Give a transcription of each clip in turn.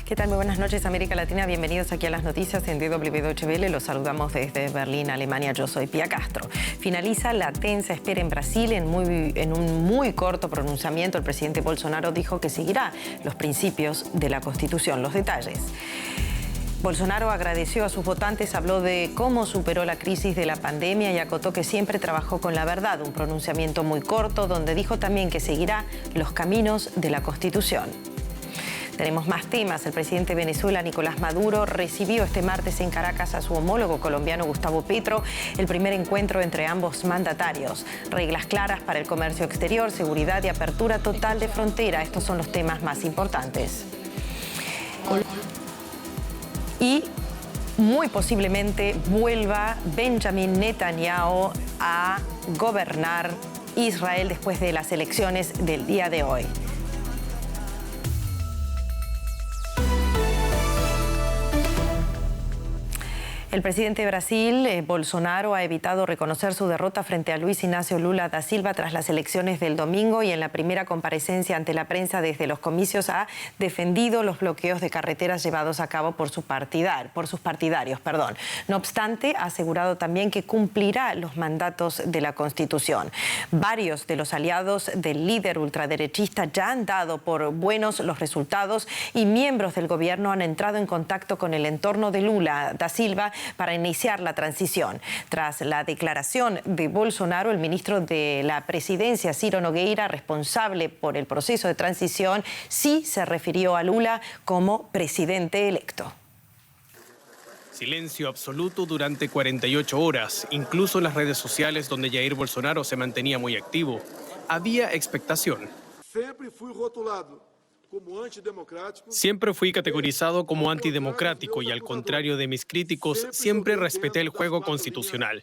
¿Qué tal? Muy buenas noches, América Latina. Bienvenidos aquí a las noticias en DW Deutsche Welle. Los saludamos desde Berlín, Alemania. Yo soy Pía Castro. Finaliza la tensa espera en Brasil. En un muy corto pronunciamiento, el presidente Bolsonaro dijo que seguirá los principios de la Constitución. Los detalles. Bolsonaro agradeció a sus votantes, habló de cómo superó la crisis de la pandemia y acotó que siempre trabajó con la verdad. Un pronunciamiento muy corto donde dijo también que seguirá los caminos de la Constitución. Tenemos más temas. El presidente de Venezuela, Nicolás Maduro, recibió este martes en Caracas a su homólogo colombiano, Gustavo Petro, el primer encuentro entre ambos mandatarios. Reglas claras para el comercio exterior, seguridad y apertura total de frontera. Estos son los temas más importantes. Y muy posiblemente vuelva Benjamin Netanyahu a gobernar Israel después de las elecciones del día de hoy. El presidente de Brasil, Bolsonaro, ha evitado reconocer su derrota frente a Luis Inácio Lula da Silva tras las elecciones del domingo y en la primera comparecencia ante la prensa desde los comicios ha defendido los bloqueos de carreteras llevados a cabo por sus partidarios. No obstante, ha asegurado también que cumplirá los mandatos de la Constitución. Varios de los aliados del líder ultraderechista ya han dado por buenos los resultados y miembros del gobierno han entrado en contacto con el entorno de Lula da Silva para iniciar la transición. Tras la declaración de Bolsonaro, el ministro de la Presidencia, Ciro Nogueira, responsable por el proceso de transición, sí se refirió a Lula como presidente electo. Silencio absoluto durante 48 horas, incluso en las redes sociales donde Jair Bolsonaro se mantenía muy activo. Había expectación. Siempre fui categorizado como antidemocrático y al contrario de mis críticos, siempre respeté el juego constitucional.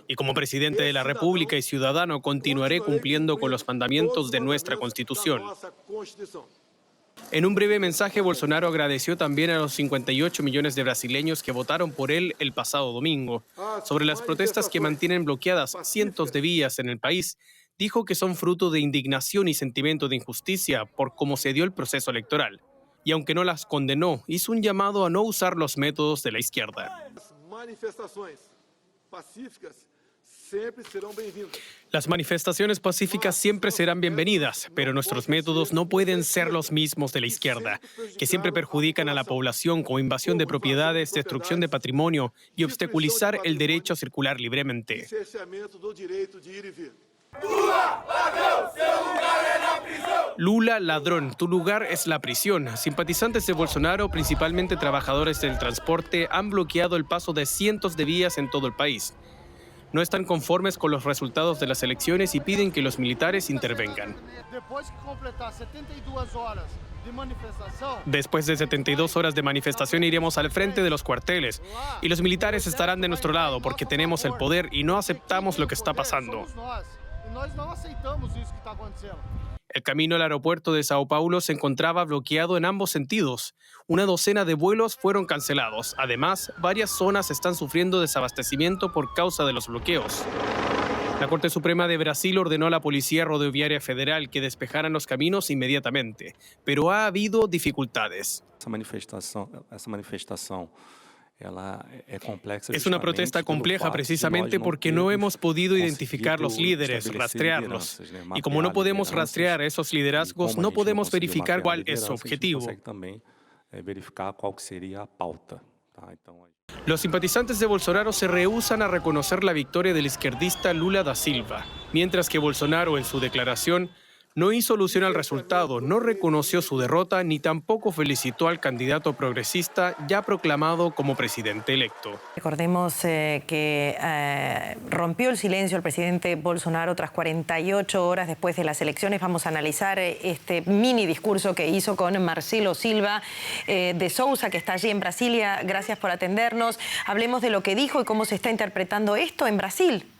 Y como presidente de la República y ciudadano continuaré cumpliendo con los mandamientos de nuestra Constitución. En un breve mensaje, Bolsonaro agradeció también a los 58 millones de brasileños que votaron por él el pasado domingo. Sobre las protestas que mantienen bloqueadas cientos de vías en el país, dijo que son fruto de indignación y sentimiento de injusticia por cómo se dio el proceso electoral. Y aunque no las condenó, hizo un llamado a no usar los métodos de la izquierda. Las manifestaciones pacíficas siempre serán bienvenidas, pero nuestros métodos no pueden ser los mismos de la izquierda, que siempre perjudican a la población con invasión de propiedades, destrucción de patrimonio y obstaculizar el derecho a circular libremente. Lula, ladrón, tu lugar es la prisión. Simpatizantes de Bolsonaro, principalmente trabajadores del transporte, han bloqueado el paso de cientos de vías en todo el país. No están conformes con los resultados de las elecciones y piden que los militares intervengan. Después de 72 horas de manifestación iremos al frente de los cuarteles y los militares estarán de nuestro lado porque tenemos el poder y no aceptamos lo que está pasando. El camino al aeropuerto de Sao Paulo se encontraba bloqueado en ambos sentidos. Una docena de vuelos fueron cancelados. Además, varias zonas están sufriendo desabastecimiento por causa de los bloqueos. La Corte Suprema de Brasil ordenó a la Policía Rodoviaria Federal que despejaran los caminos inmediatamente, pero ha habido dificultades. Es una protesta compleja precisamente porque no hemos podido identificar los líderes, rastrearlos. Y como no podemos rastrear esos liderazgos, no podemos verificar cuál es su objetivo. Los simpatizantes de Bolsonaro se rehúsan a reconocer la victoria del izquierdista Lula da Silva, mientras que Bolsonaro en su declaración no hizo alusión al resultado, no reconoció su derrota ni tampoco felicitó al candidato progresista ya proclamado como presidente electo. Recordemos que rompió el silencio el presidente Bolsonaro tras 48 horas después de las elecciones. Vamos a analizar este mini discurso que hizo con Marcelo Silva de Sousa, que está allí en Brasilia. Gracias por atendernos. Hablemos de lo que dijo y cómo se está interpretando esto en Brasil.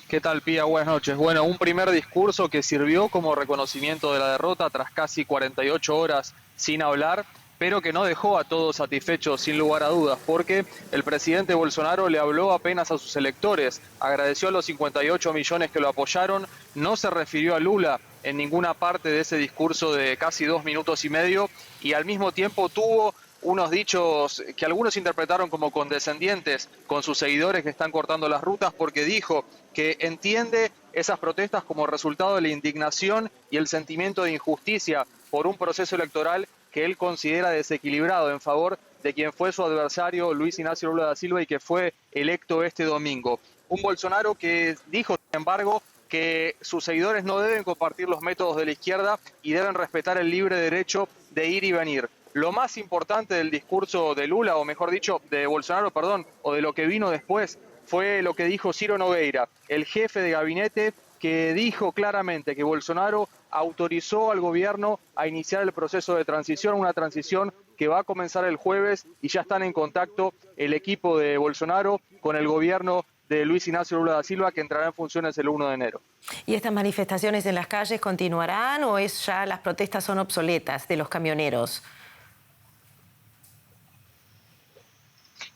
¿Qué tal, Pía? Buenas noches. Bueno, un primer discurso que sirvió como reconocimiento de la derrota tras casi 48 horas sin hablar. pero que no dejó a todos satisfechos sin lugar a dudas, porque el presidente Bolsonaro le habló apenas a sus electores, agradeció a los 58 millones que lo apoyaron, no se refirió a Lula en ninguna parte de ese discurso de casi 2 minutos y medio, y al mismo tiempo tuvo unos dichos que algunos interpretaron como condescendientes con sus seguidores que están cortando las rutas, porque dijo que entiende esas protestas como resultado de la indignación y el sentimiento de injusticia por un proceso electoral que él considera desequilibrado en favor de quien fue su adversario, Luis Ignacio Lula da Silva, y que fue electo este domingo. Un Bolsonaro que dijo, sin embargo, que sus seguidores no deben compartir los métodos de la izquierda y deben respetar el libre derecho de ir y venir. Lo más importante del discurso de Lula, o mejor dicho, de Bolsonaro, perdón, o de lo que vino después, fue lo que dijo Ciro Nogueira, el jefe de gabinete, que dijo claramente que Bolsonaro autorizó al gobierno a iniciar el proceso de transición, una transición que va a comenzar el jueves, y ya están en contacto el equipo de Bolsonaro con el gobierno de Luis Ignacio Lula da Silva, que entrará en funciones el 1 de enero. ¿Y estas manifestaciones en las calles continuarán o ya las protestas son obsoletas de los camioneros?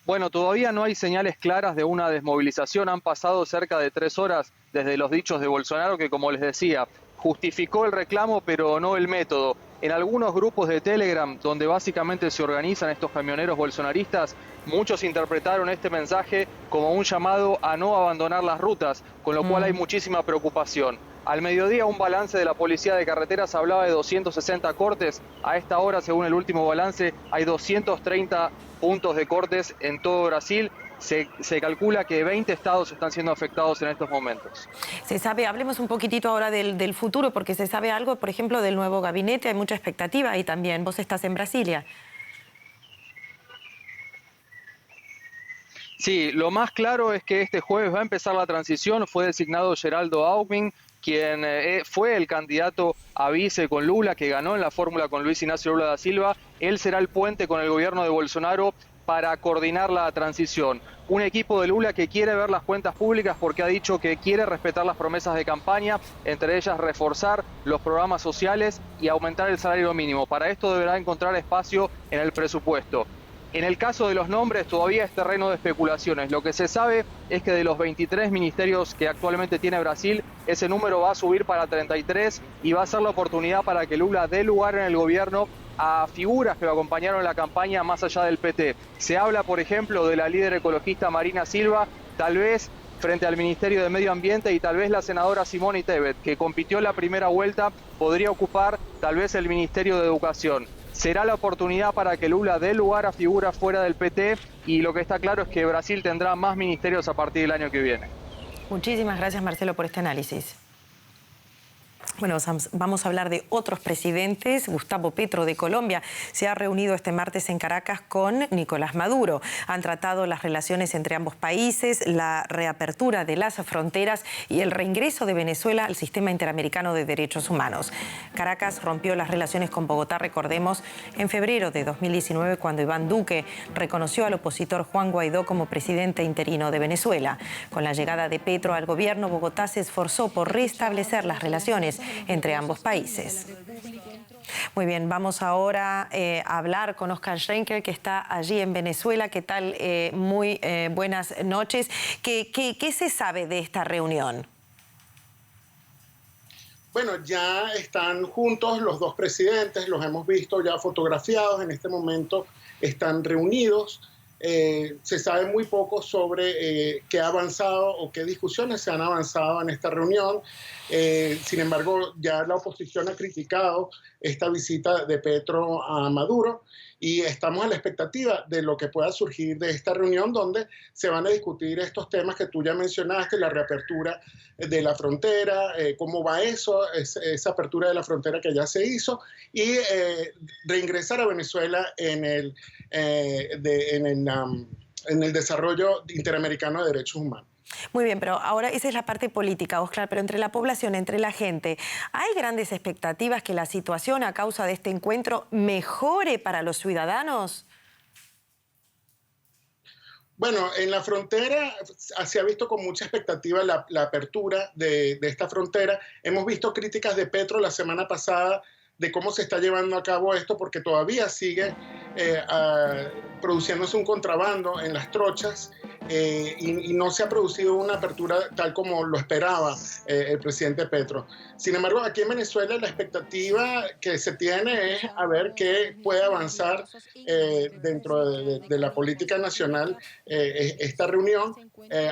Bueno, todavía no hay señales claras de una desmovilización. Han pasado cerca de 3 horas desde los dichos de Bolsonaro, que, como les decía, justificó el reclamo pero no el método. En algunos grupos de Telegram, donde básicamente se organizan estos camioneros bolsonaristas, muchos interpretaron este mensaje como un llamado a no abandonar las rutas, con lo cual hay muchísima preocupación. Al mediodía, un balance de la Policía de Carreteras hablaba de 260 cortes. A esta hora, según el último balance, hay 230 puntos de cortes en todo Brasil. Se calcula que 20 estados están siendo afectados en estos momentos. Se sabe, hablemos un poquitito ahora del futuro, porque se sabe algo, por ejemplo, del nuevo gabinete. Hay mucha expectativa ahí también. Vos estás en Brasilia. Sí, lo más claro es que este jueves va a empezar la transición. Fue designado Geraldo Alckmin, quien fue el candidato a vice con Lula, que ganó en la fórmula con Luis Ignacio Lula da Silva. Él será el puente con el gobierno de Bolsonaro para coordinar la transición. Un equipo de Lula que quiere ver las cuentas públicas porque ha dicho que quiere respetar las promesas de campaña, entre ellas reforzar los programas sociales y aumentar el salario mínimo. Para esto deberá encontrar espacio en el presupuesto. En el caso de los nombres todavía es terreno de especulaciones. Lo que se sabe es que de los 23 ministerios que actualmente tiene Brasil, ese número va a subir para 33 y va a ser la oportunidad para que Lula dé lugar en el gobierno a figuras que lo acompañaron en la campaña más allá del PT. Se habla, por ejemplo, de la líder ecologista Marina Silva, tal vez frente al Ministerio de Medio Ambiente, y tal vez la senadora Simone Tebet, que compitió en la primera vuelta, podría ocupar tal vez el Ministerio de Educación. Será la oportunidad para que Lula dé lugar a figuras fuera del PT, y lo que está claro es que Brasil tendrá más ministerios a partir del año que viene. Muchísimas gracias, Marcelo, por este análisis. Bueno, vamos a hablar de otros presidentes. Gustavo Petro de Colombia se ha reunido este martes en Caracas con Nicolás Maduro. Han tratado las relaciones entre ambos países, la reapertura de las fronteras y el reingreso de Venezuela al sistema interamericano de derechos humanos. Caracas rompió las relaciones con Bogotá, recordemos, en febrero de 2019, cuando Iván Duque reconoció al opositor Juan Guaidó como presidente interino de Venezuela. Con la llegada de Petro al gobierno, Bogotá se esforzó por restablecer las relaciones entre ambos países. Muy bien, vamos ahora a hablar con Oscar Schenker, que está allí en Venezuela. ¿Qué tal? Muy buenas noches. ¿Qué se sabe de esta reunión? Bueno, ya están juntos los dos presidentes, los hemos visto ya fotografiados, en este momento están reunidos. Se sabe muy poco sobre qué ha avanzado o qué discusiones se han avanzado en esta reunión. Sin embargo, ya la oposición ha criticado esta visita de Petro a Maduro y estamos a la expectativa de lo que pueda surgir de esta reunión, donde se van a discutir estos temas que tú ya mencionaste, la reapertura de la frontera, cómo va eso, esa apertura de la frontera que ya se hizo, y reingresar a Venezuela en el desarrollo interamericano de derechos humanos. Muy bien, pero ahora esa es la parte política, Oscar, pero entre la población, entre la gente, ¿hay grandes expectativas que la situación a causa de este encuentro mejore para los ciudadanos? Bueno, en la frontera se ha visto con mucha expectativa la apertura de esta frontera. Hemos visto críticas de Petro la semana pasada de cómo se está llevando a cabo esto, porque todavía sigue produciéndose un contrabando en las trochas y no se ha producido una apertura tal como lo esperaba el presidente Petro. Sin embargo, aquí en Venezuela la expectativa que se tiene es a ver qué puede avanzar dentro de la política nacional esta reunión.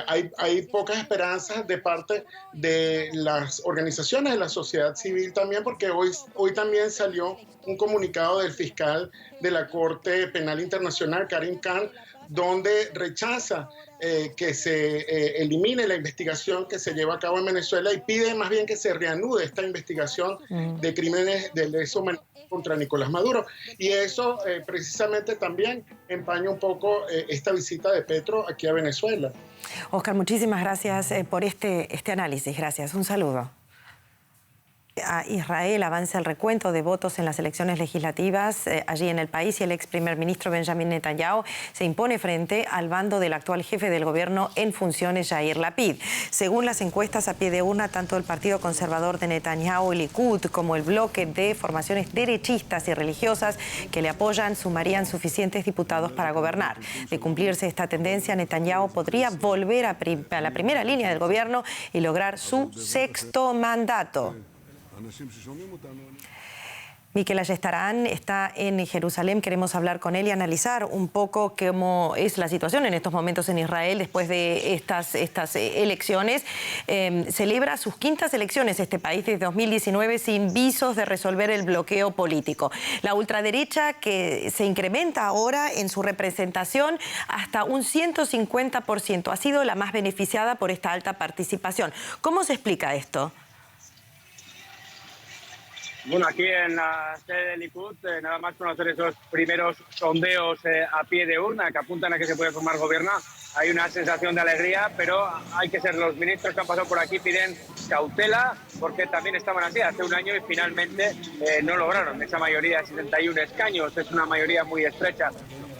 Hay pocas esperanzas de parte de las organizaciones de la sociedad civil también, porque hoy también salió un comunicado del fiscal de la Corte Penal Internacional, Karim Khan, donde rechaza que se elimine la investigación que se lleva a cabo en Venezuela y pide más bien que se reanude esta investigación de crímenes de lesa humanidad contra Nicolás Maduro. Y eso precisamente también empaña un poco esta visita de Petro aquí a Venezuela. Oscar, muchísimas gracias por este análisis. Gracias. Un saludo. A Israel avanza el recuento de votos en las elecciones legislativas allí en el país y el ex primer ministro Benjamin Netanyahu se impone frente al bando del actual jefe del gobierno en funciones, Yair Lapid. Según las encuestas a pie de urna, tanto el partido conservador de Netanyahu, el Likud, como el bloque de formaciones derechistas y religiosas que le apoyan sumarían suficientes diputados para gobernar. De cumplirse esta tendencia, Netanyahu podría volver a la primera línea del gobierno y lograr su sexto mandato. Miquel Ayestarán está en Jerusalén. Queremos hablar con él y analizar un poco cómo es la situación en estos momentos en Israel después de estas elecciones. Celebra sus quintas elecciones este país desde 2019 sin visos de resolver el bloqueo político. La ultraderecha que se incrementa ahora en su representación hasta un 150% ha sido la más beneficiada por esta alta participación. ¿Cómo se explica esto? Bueno, aquí en la sede del Likud, nada más conocer esos primeros sondeos a pie de urna que apuntan a que se puede formar gobierno, hay una sensación de alegría, pero hay que ser los ministros que han pasado por aquí piden cautela, porque también estaban así hace un año y finalmente no lograron esa mayoría de 71 escaños, es una mayoría muy estrecha.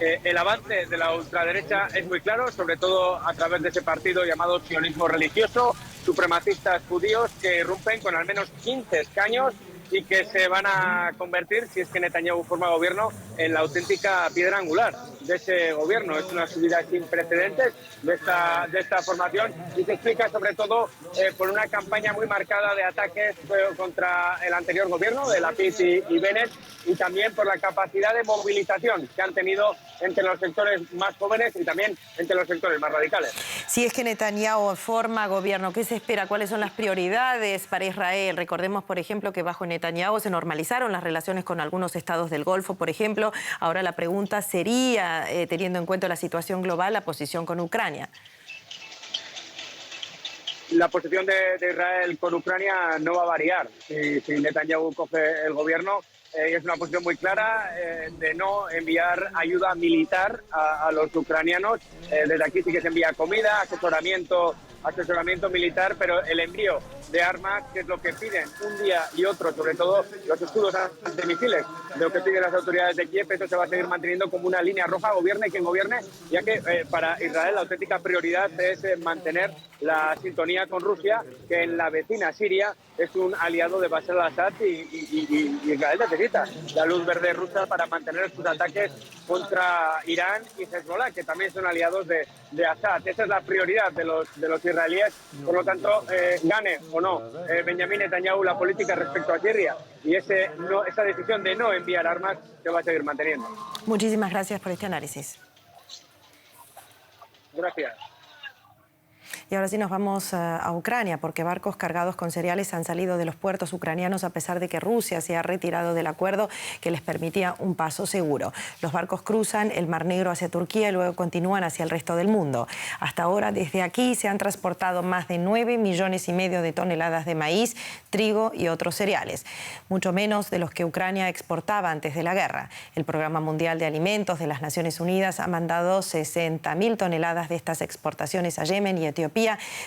El avance de la ultraderecha es muy claro, sobre todo a través de ese partido llamado sionismo religioso, supremacistas judíos que irrumpen con al menos 15 escaños y que se van a convertir, si es que Netanyahu forma gobierno, en la auténtica piedra angular de ese gobierno. Es una subida sin precedentes de esta formación y se explica sobre todo por una campaña muy marcada de ataques contra el anterior gobierno de Lapid y Bennett, y también por la capacidad de movilización que han tenido entre los sectores más jóvenes y también entre los sectores más radicales. Si es que Netanyahu forma gobierno, ¿qué se espera? ¿Cuáles son las prioridades para Israel? Recordemos, por ejemplo, que bajo Netanyahu se normalizaron las relaciones con algunos estados del Golfo, por ejemplo. Ahora la pregunta sería, teniendo en cuenta la situación global, la posición con Ucrania. La posición de Israel con Ucrania no va a variar si Netanyahu coge el gobierno. Es una posición muy clara de no enviar ayuda militar a los ucranianos. Desde aquí sí que se envía comida, asesoramiento militar, pero el envío de armas, que es lo que piden un día y otro, sobre todo los escudos antimisiles, de lo que piden las autoridades de Kiev, eso se va a seguir manteniendo como una línea roja, gobierne quien gobierne, ya que para Israel la auténtica prioridad es mantener la sintonía con Rusia, que en la vecina Siria es un aliado de Bashar al-Assad y Israel necesita la luz verde rusa para mantener sus ataques contra Irán y Hezbollah, que también son aliados de Assad. Esa es la prioridad de los israelíes. Por lo tanto, gane o no Benjamin Netanyahu la política respecto a Siria y esa decisión de no enviar armas se va a seguir manteniendo. Muchísimas gracias por este análisis. Gracias. Y ahora sí nos vamos a Ucrania, porque barcos cargados con cereales han salido de los puertos ucranianos a pesar de que Rusia se ha retirado del acuerdo que les permitía un paso seguro. Los barcos cruzan el Mar Negro hacia Turquía y luego continúan hacia el resto del mundo. Hasta ahora, desde aquí se han transportado más de 9,5 millones de toneladas de maíz, trigo y otros cereales, mucho menos de los que Ucrania exportaba antes de la guerra. El Programa Mundial de Alimentos de las Naciones Unidas ha mandado 60.000 toneladas de estas exportaciones a Yemen y Etiopía,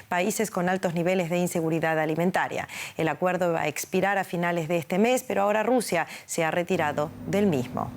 países con altos niveles de inseguridad alimentaria. El acuerdo va a expirar a finales de este mes, pero ahora Rusia se ha retirado del mismo.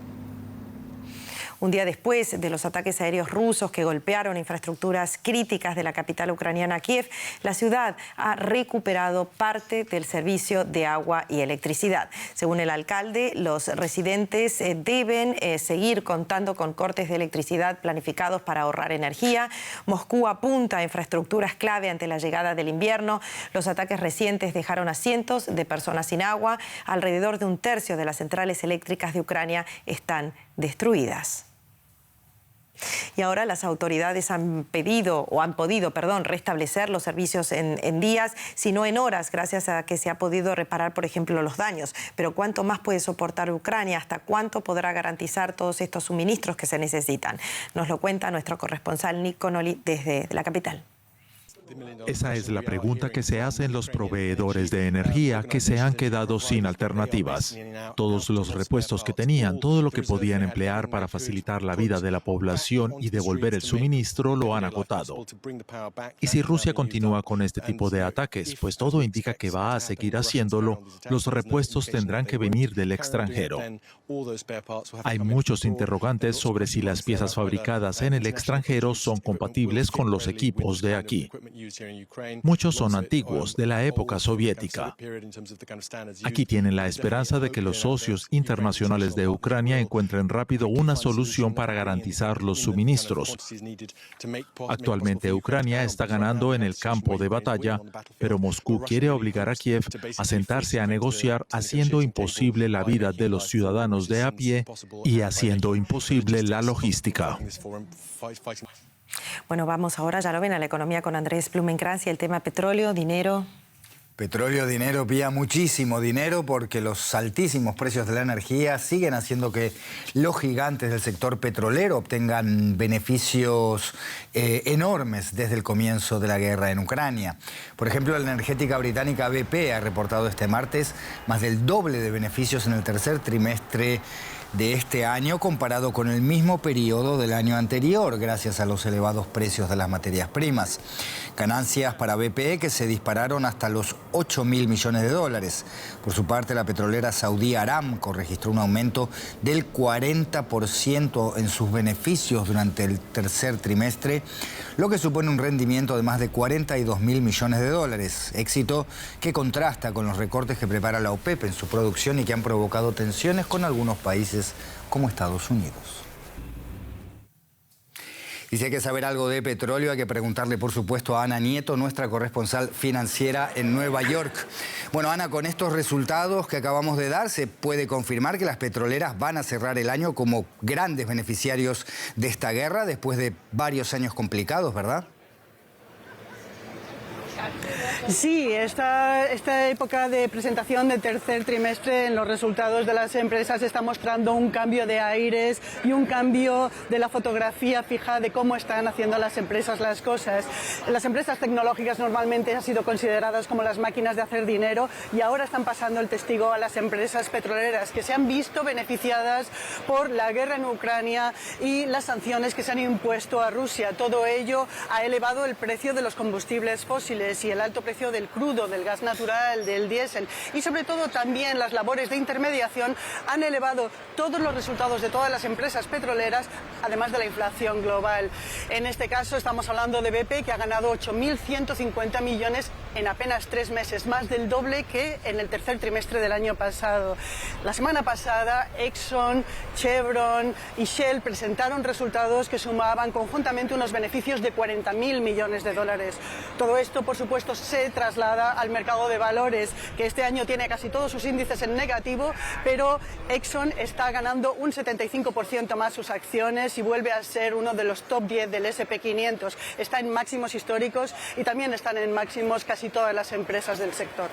Un día después de los ataques aéreos rusos que golpearon infraestructuras críticas de la capital ucraniana, Kiev, la ciudad ha recuperado parte del servicio de agua y electricidad. Según el alcalde, los residentes deben seguir contando con cortes de electricidad planificados para ahorrar energía. Moscú apunta a infraestructuras clave ante la llegada del invierno. Los ataques recientes dejaron a cientos de personas sin agua. Alrededor de un tercio de las centrales eléctricas de Ucrania están destruidas. Y ahora las autoridades han podido restablecer los servicios en días, sino en horas, gracias a que se ha podido reparar, por ejemplo, los daños. Pero ¿cuánto más puede soportar Ucrania? ¿Hasta cuánto podrá garantizar todos estos suministros que se necesitan? Nos lo cuenta nuestro corresponsal Nick Connolly desde la capital. Esa es la pregunta que se hacen los proveedores de energía que se han quedado sin alternativas. Todos los repuestos que tenían, todo lo que podían emplear para facilitar la vida de la población y devolver el suministro, lo han agotado. Y si Rusia continúa con este tipo de ataques, pues todo indica que va a seguir haciéndolo, los repuestos tendrán que venir del extranjero. Hay muchos interrogantes sobre si las piezas fabricadas en el extranjero son compatibles con los equipos de aquí. Muchos son antiguos, de la época soviética. Aquí tienen la esperanza de que los socios internacionales de Ucrania encuentren rápido una solución para garantizar los suministros. Actualmente Ucrania está ganando en el campo de batalla, pero Moscú quiere obligar a Kiev a sentarse a negociar, haciendo imposible la vida de los ciudadanos de a pie y haciendo imposible la logística. Bueno, vamos ahora, ya lo ven, a la economía con Andrés Blumenkrantz y el tema petróleo, dinero. Petróleo, dinero, Pía, muchísimo dinero, porque los altísimos precios de la energía siguen haciendo que los gigantes del sector petrolero obtengan beneficios enormes desde el comienzo de la guerra en Ucrania. Por ejemplo, la energética británica BP ha reportado este martes más del doble de beneficios en el tercer trimestre de este año comparado con el mismo periodo del año anterior, gracias a los elevados precios de las materias primas. Ganancias para BP que se dispararon hasta los 8.000 millones de dólares. Por su parte, la petrolera saudí Aramco registró un aumento del 40% en sus beneficios durante el tercer trimestre, lo que supone un rendimiento de más de 42.000 millones de dólares. Éxito que contrasta con los recortes que prepara la OPEP en su producción y que han provocado tensiones con algunos países como Estados Unidos. Y si hay que saber algo de petróleo, hay que preguntarle, por supuesto, a Ana Nieto, nuestra corresponsal financiera en Nueva York. Bueno, Ana, con estos resultados que acabamos de dar, se puede confirmar que las petroleras van a cerrar el año como grandes beneficiarios de esta guerra después de varios años complicados, ¿verdad? Sí, esta época de presentación del tercer trimestre en los resultados de las empresas está mostrando un cambio de aires y un cambio de la fotografía fija de cómo están haciendo las empresas las cosas. Las empresas tecnológicas normalmente han sido consideradas como las máquinas de hacer dinero y ahora están pasando el testigo a las empresas petroleras que se han visto beneficiadas por la guerra en Ucrania y las sanciones que se han impuesto a Rusia. Todo ello ha elevado el precio de los combustibles fósiles y el alto precio del crudo, del gas natural, del diésel y sobre todo también las labores de intermediación han elevado todos los resultados de todas las empresas petroleras, además de la inflación global. En este caso estamos hablando de BP, que ha ganado 8.150 millones en apenas 3 meses, más del doble que en el tercer trimestre del año pasado. La semana pasada Exxon, Chevron y Shell presentaron resultados que sumaban conjuntamente unos beneficios de 40.000 millones de dólares. Todo esto, por supuesto, se traslada al mercado de valores, que este año tiene casi todos sus índices en negativo, pero Exxon está ganando un 75% más sus acciones y vuelve a ser uno de los top 10 del S&P 500. Está en máximos históricos y también están en máximos casi todas las empresas del sector.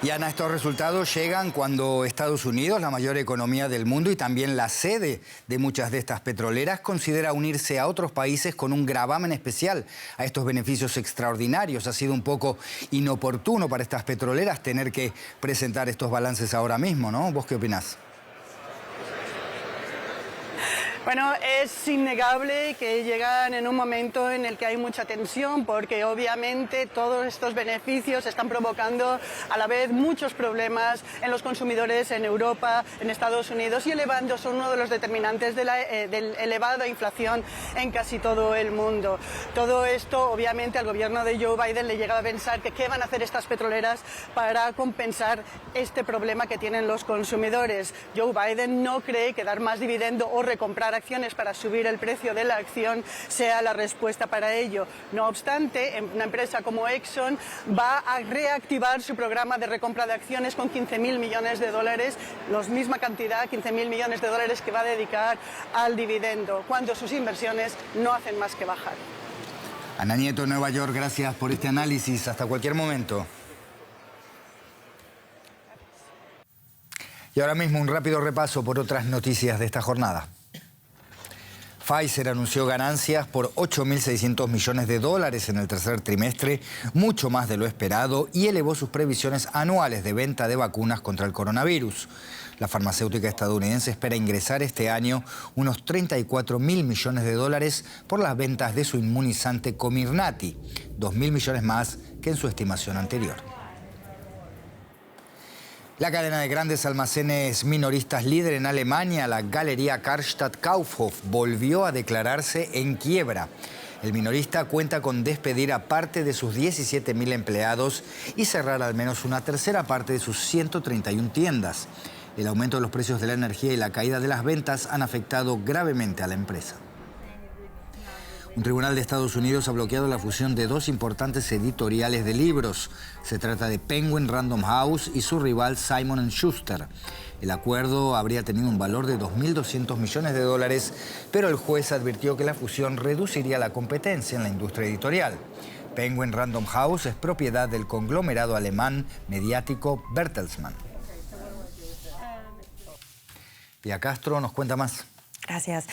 Y Ana, estos resultados llegan cuando Estados Unidos, la mayor economía del mundo y también la sede de muchas de estas petroleras, considera unirse a otros países con un gravamen especial a estos beneficios extraordinarios. Ha sido un poco inoportuno para estas petroleras tener que presentar estos balances ahora mismo, ¿no? ¿Vos qué opinás? Bueno, es innegable que llegan en un momento en el que hay mucha tensión, porque obviamente todos estos beneficios están provocando a la vez muchos problemas en los consumidores en Europa, en Estados Unidos, y son uno de los determinantes de la elevada inflación en casi todo el mundo. Todo esto obviamente al gobierno de Joe Biden le llega a pensar que qué van a hacer estas petroleras para compensar este problema que tienen los consumidores. Joe Biden no cree que dar más dividendo o recomprar acciones para subir el precio de la acción sea la respuesta para ello. No obstante, una empresa como Exxon va a reactivar su programa de recompra de acciones con 15.000 millones de dólares, la misma cantidad, 15.000 millones de dólares que va a dedicar al dividendo, cuando sus inversiones no hacen más que bajar. Ana Nieto, Nueva York, gracias por este análisis. Hasta cualquier momento. Y ahora mismo un rápido repaso por otras noticias de esta jornada. Pfizer anunció ganancias por 8.600 millones de dólares en el tercer trimestre, mucho más de lo esperado, y elevó sus previsiones anuales de venta de vacunas contra el coronavirus. La farmacéutica estadounidense espera ingresar este año unos 34.000 millones de dólares por las ventas de su inmunizante Comirnaty, 2.000 millones más que en su estimación anterior. La cadena de grandes almacenes minoristas líder en Alemania, la Galería Karstadt Kaufhof, volvió a declararse en quiebra. El minorista cuenta con despedir a parte de sus 17.000 empleados y cerrar al menos una tercera parte de sus 131 tiendas. El aumento de los precios de la energía y la caída de las ventas han afectado gravemente a la empresa. Un tribunal de Estados Unidos ha bloqueado la fusión de dos importantes editoriales de libros. Se trata de Penguin Random House y su rival Simon & Schuster. El acuerdo habría tenido un valor de 2.200 millones de dólares, pero el juez advirtió que la fusión reduciría la competencia en la industria editorial. Penguin Random House es propiedad del conglomerado alemán mediático Bertelsmann. Pia Castro nos cuenta más. Gracias.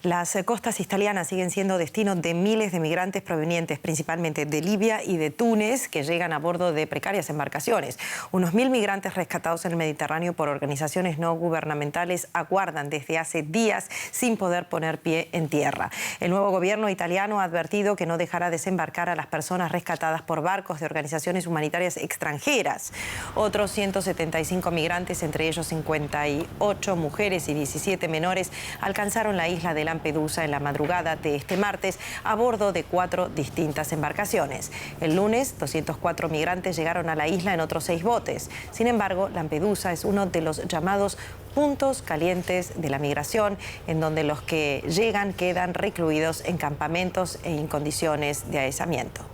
Las costas italianas siguen siendo destino de miles de migrantes provenientes principalmente de Libia y de Túnez que llegan a bordo de precarias embarcaciones. Unos 1.000 migrantes rescatados en el Mediterráneo por organizaciones no gubernamentales aguardan desde hace días sin poder poner pie en tierra. El nuevo gobierno italiano ha advertido que no dejará desembarcar a las personas rescatadas por barcos de organizaciones humanitarias extranjeras. Otros 175 migrantes, entre ellos 58 mujeres y 17 menores, alcanzaron la isla de Lampedusa en la madrugada de este martes a bordo de 4 distintas embarcaciones. El lunes, 204 migrantes llegaron a la isla en otros 6 botes. Sin embargo, Lampedusa es uno de los llamados puntos calientes de la migración, en donde los que llegan quedan recluidos en campamentos e en condiciones de aislamiento.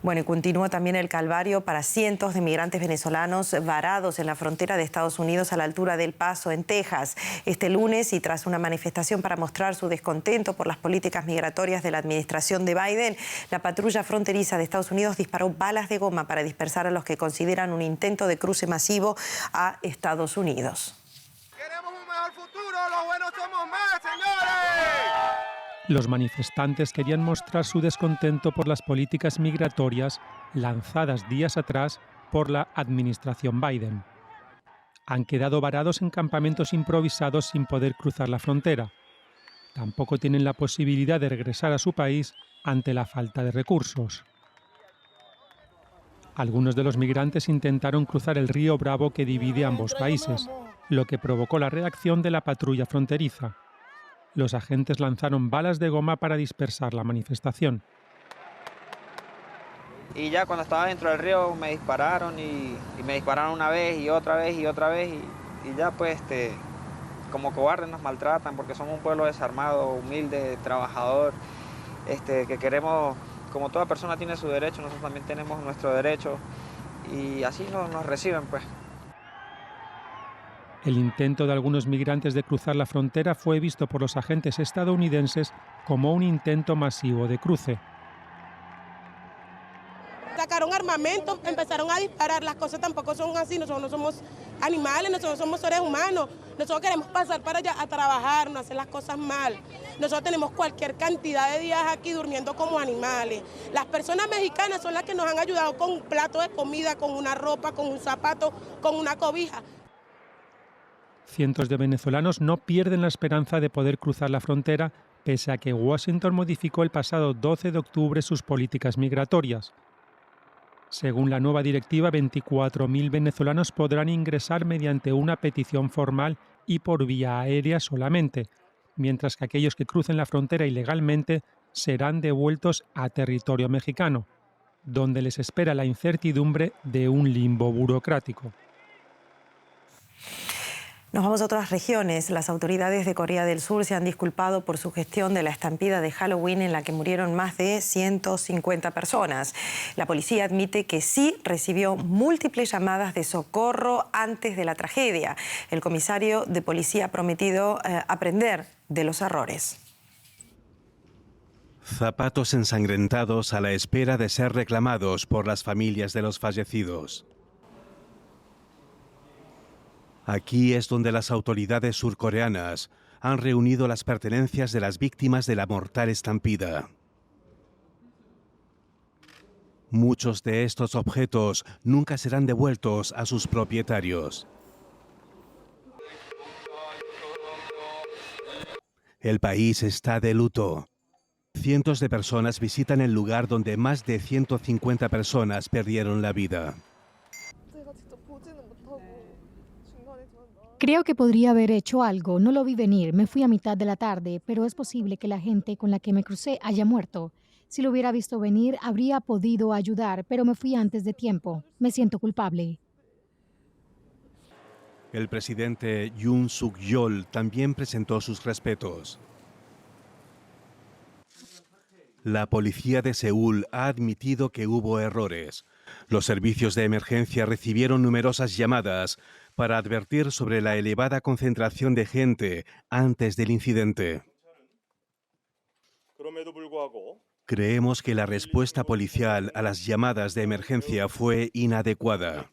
Bueno, y continúa también el calvario para cientos de migrantes venezolanos varados en la frontera de Estados Unidos a la altura del Paso, en Texas. Este lunes, y tras una manifestación para mostrar su descontento por las políticas migratorias de la administración de Biden, la patrulla fronteriza de Estados Unidos disparó balas de goma para dispersar a los que consideran un intento de cruce masivo a Estados Unidos. ¡Queremos un mejor futuro! ¡Los buenos somos más, señores! Los manifestantes querían mostrar su descontento por las políticas migratorias lanzadas días atrás por la administración Biden. Han quedado varados en campamentos improvisados sin poder cruzar la frontera. Tampoco tienen la posibilidad de regresar a su país ante la falta de recursos. Algunos de los migrantes intentaron cruzar el río Bravo que divide ambos países, lo que provocó la reacción de la patrulla fronteriza. Los agentes lanzaron balas de goma para dispersar la manifestación. Y ya cuando estaba dentro del río me dispararon y me dispararon una vez y otra vez y otra vez y ya pues como cobardes nos maltratan porque somos un pueblo desarmado, humilde, trabajador, que queremos, como toda persona tiene su derecho, nosotros también tenemos nuestro derecho y así nos reciben pues. El intento de algunos migrantes de cruzar la frontera fue visto por los agentes estadounidenses como un intento masivo de cruce. Sacaron armamento, empezaron a disparar, las cosas tampoco son así, nosotros no somos animales, nosotros somos seres humanos, nosotros queremos pasar para allá a trabajar, no hacer las cosas mal. Nosotros tenemos cualquier cantidad de días aquí durmiendo como animales. Las personas mexicanas son las que nos han ayudado con un plato de comida, con una ropa, con un zapato, con una cobija. Cientos de venezolanos no pierden la esperanza de poder cruzar la frontera, pese a que Washington modificó el pasado 12 de octubre sus políticas migratorias. Según la nueva directiva, 24.000 venezolanos podrán ingresar mediante una petición formal y por vía aérea solamente, mientras que aquellos que crucen la frontera ilegalmente serán devueltos a territorio mexicano, donde les espera la incertidumbre de un limbo burocrático. Nos vamos a otras regiones. Las autoridades de Corea del Sur se han disculpado por su gestión de la estampida de Halloween en la que murieron más de 150 personas. La policía admite que sí recibió múltiples llamadas de socorro antes de la tragedia. El comisario de policía ha prometido aprender de los errores. Zapatos ensangrentados a la espera de ser reclamados por las familias de los fallecidos. Aquí es donde las autoridades surcoreanas han reunido las pertenencias de las víctimas de la mortal estampida. Muchos de estos objetos nunca serán devueltos a sus propietarios. El país está de luto. Cientos de personas visitan el lugar donde más de 150 personas perdieron la vida. Creo que podría haber hecho algo. No lo vi venir. Me fui a mitad de la tarde, pero es posible que la gente con la que me crucé haya muerto. Si lo hubiera visto venir, habría podido ayudar, pero me fui antes de tiempo. Me siento culpable. El presidente Yoon Suk-yeol también presentó sus respetos. La policía de Seúl ha admitido que hubo errores. Los servicios de emergencia recibieron numerosas llamadas para advertir sobre la elevada concentración de gente antes del incidente. Creemos que la respuesta policial a las llamadas de emergencia fue inadecuada.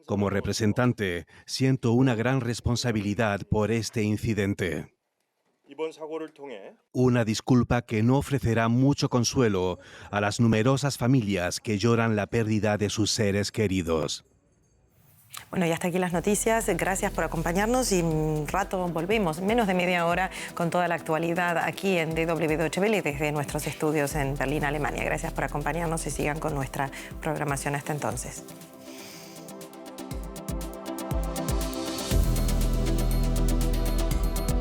Como representante, siento una gran responsabilidad por este incidente. Una disculpa que no ofrecerá mucho consuelo a las numerosas familias que lloran la pérdida de sus seres queridos. Bueno, y hasta aquí las noticias. Gracias por acompañarnos y un rato volvemos, menos de media hora, con toda la actualidad aquí en DW Deutsche Welle desde nuestros estudios en Berlín, Alemania. Gracias por acompañarnos y sigan con nuestra programación hasta entonces.